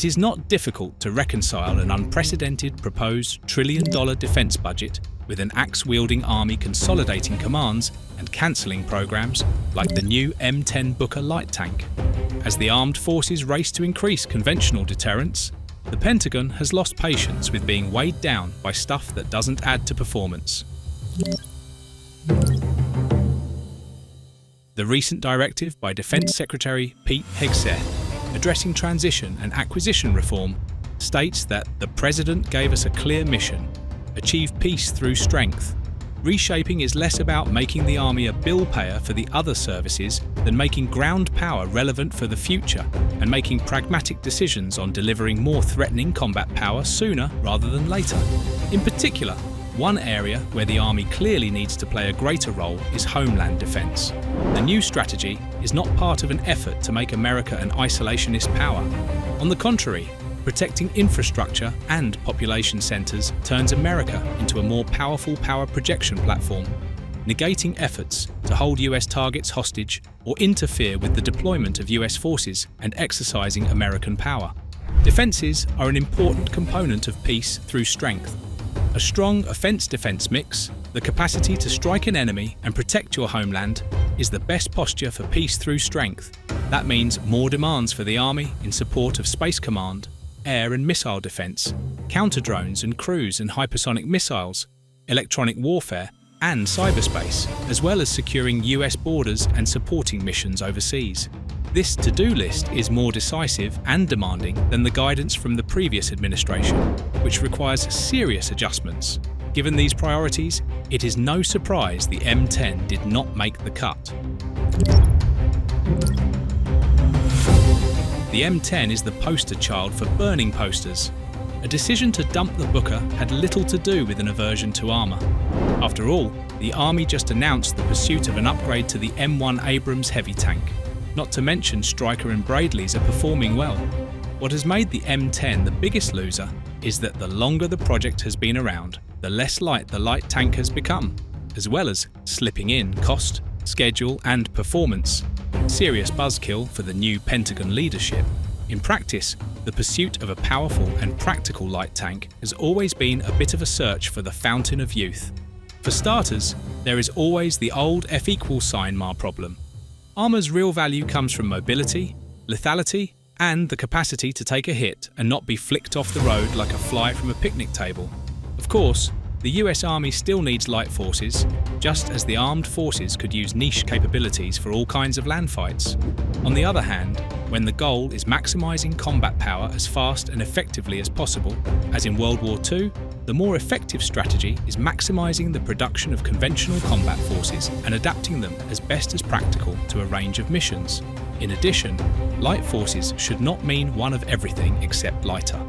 It is not difficult to reconcile an unprecedented proposed $1 trillion defence budget with an axe-wielding army consolidating commands and cancelling programs like the new M10 Booker light tank. As the armed forces race to increase conventional deterrence, the Pentagon has lost patience with being weighed down by stuff that doesn't add to performance. The recent directive by Defence Secretary Pete Hegseth addressing transition and acquisition reform states that the President gave us a clear mission: achieve peace through strength. Reshaping is less about making the army a bill payer for the other services than making ground power relevant for the future and making pragmatic decisions on delivering more threatening combat power sooner rather than later. In particular, one area where the army clearly needs to play a greater role is homeland defence. The new strategy is not part of an effort to make America an isolationist power. On the contrary, protecting infrastructure and population centres turns America into a more powerful power projection platform, negating efforts to hold US targets hostage or interfere with the deployment of US forces and exercising American power. Defences are an important component of peace through strength. A strong offence-defence mix, the capacity to strike an enemy and protect your homeland, is the best posture for peace through strength. That means more demands for the army in support of space command, air and missile defence, counter-drones and cruise and hypersonic missiles, electronic warfare and cyberspace, as well as securing US borders and supporting missions overseas. This to-do list is more decisive and demanding than the guidance from the previous administration, which requires serious adjustments. Given these priorities, it is no surprise the M10 did not make the cut. The M10 is the poster child for burning posters. A decision to dump the Booker had little to do with an aversion to armour. After all, the Army just announced the pursuit of an upgrade to the M1 Abrams heavy tank. Not to mention Stryker and Bradelys are performing well. What has made the M10 the biggest loser is that the longer the project has been around, the less light the light tank has become, as well as slipping in cost, schedule and performance. Serious buzzkill for the new Pentagon leadership. In practice, the pursuit of a powerful and practical light tank has always been a bit of a search for the fountain of youth. For starters, there is always the old F=sign problem. Armour's real value comes from mobility, lethality, and the capacity to take a hit and not be flicked off the road like a fly from a picnic table. Of course, the US Army still needs light forces, just as the armed forces could use niche capabilities for all kinds of land fights. On the other hand, when the goal is maximising combat power as fast and effectively as possible, as in World War II, the more effective strategy is maximising the production of conventional combat forces and adapting them as best as practical to a range of missions. In addition, light forces should not mean one of everything except lighter.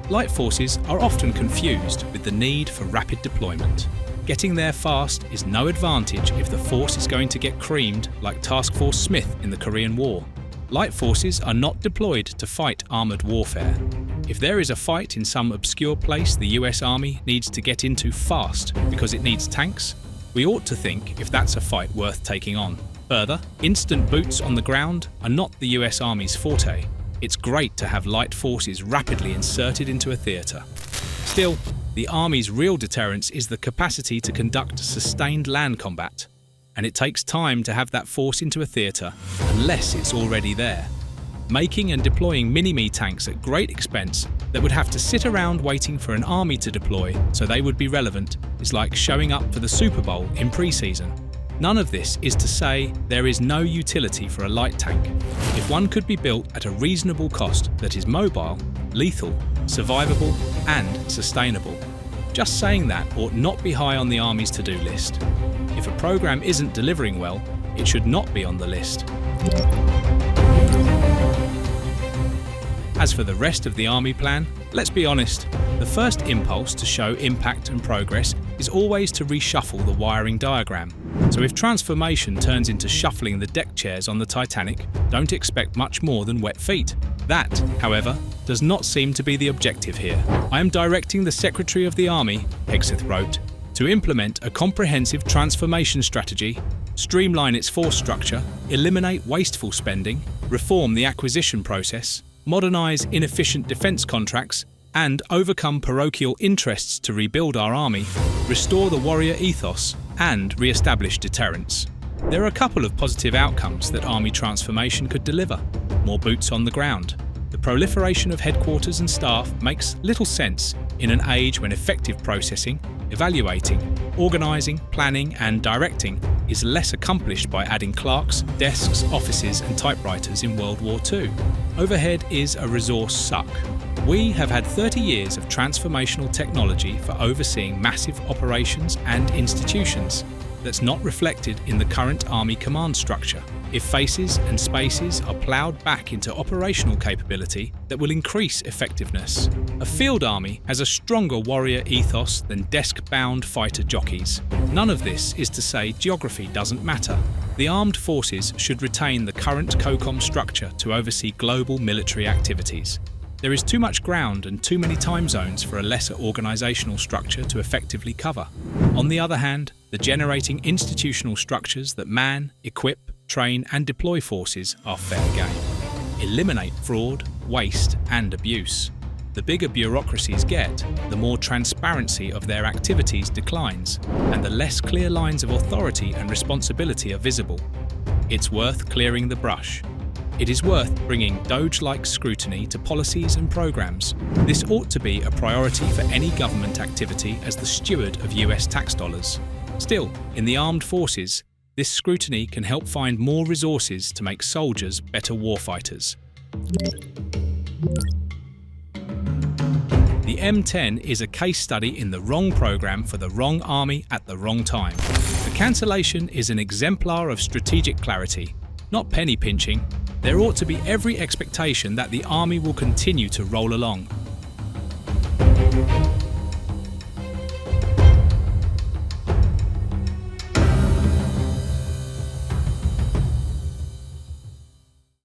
Light forces are often confused with the need for rapid deployment. Getting there fast is no advantage if the force is going to get creamed like Task Force Smith in the Korean War. Light forces are not deployed to fight armoured warfare. If there is a fight in some obscure place the US Army needs to get into fast because it needs tanks, we ought to think if that's a fight worth taking on. Further, instant boots on the ground are not the US Army's forte. It's great to have light forces rapidly inserted into a theatre. Still, the Army's real deterrence is the capacity to conduct sustained land combat, and it takes time to have that force into a theatre unless it's already there. Making and deploying mini-me tanks at great expense that would have to sit around waiting for an army to deploy so they would be relevant is like showing up for the Super Bowl in pre-season. None of this is to say there is no utility for a light tank. If one could be built at a reasonable cost that is mobile, lethal, survivable and sustainable. Just saying that ought not be high on the Army's to-do list. If a program isn't delivering well, it should not be on the list. As for the rest of the Army plan, let's be honest, the first impulse to show impact and progress is always to reshuffle the wiring diagram. So if transformation turns into shuffling the deck chairs on the Titanic, don't expect much more than wet feet. That, however, does not seem to be the objective here. I am directing the Secretary of the Army, Hegseth wrote, to implement a comprehensive transformation strategy, streamline its force structure, eliminate wasteful spending, reform the acquisition process, modernise inefficient defence contracts, and overcome parochial interests to rebuild our army, restore the warrior ethos, and re-establish deterrence. There are a couple of positive outcomes that army transformation could deliver. More boots on the ground. The proliferation of headquarters and staff makes little sense in an age when effective processing, evaluating, organising, planning and directing is less accomplished by adding clerks, desks, offices and typewriters in World War II. Overhead is a resource suck. We have had 30 years of transformational technology for overseeing massive operations and institutions. That's not reflected in the current Army command structure. If faces and spaces are ploughed back into operational capability that will increase effectiveness. A field army has a stronger warrior ethos than desk-bound fighter jockeys. None of this is to say geography doesn't matter. The armed forces should retain the current COCOM structure to oversee global military activities. There is too much ground and too many time zones for a lesser organisational structure to effectively cover. On the other hand, the generating institutional structures that man, equip, train and deploy forces are fair game. Eliminate fraud, waste and abuse. The bigger bureaucracies get, the more transparency of their activities declines, and the less clear lines of authority and responsibility are visible. It's worth clearing the brush. It is worth bringing Doge-like scrutiny to policies and programs. This ought to be a priority for any government activity as the steward of US tax dollars. Still, in the armed forces, this scrutiny can help find more resources to make soldiers better warfighters. The M10 is a case study in the wrong program for the wrong army at the wrong time. The cancellation is an exemplar of strategic clarity, not penny pinching. There ought to be every expectation that the army will continue to roll along.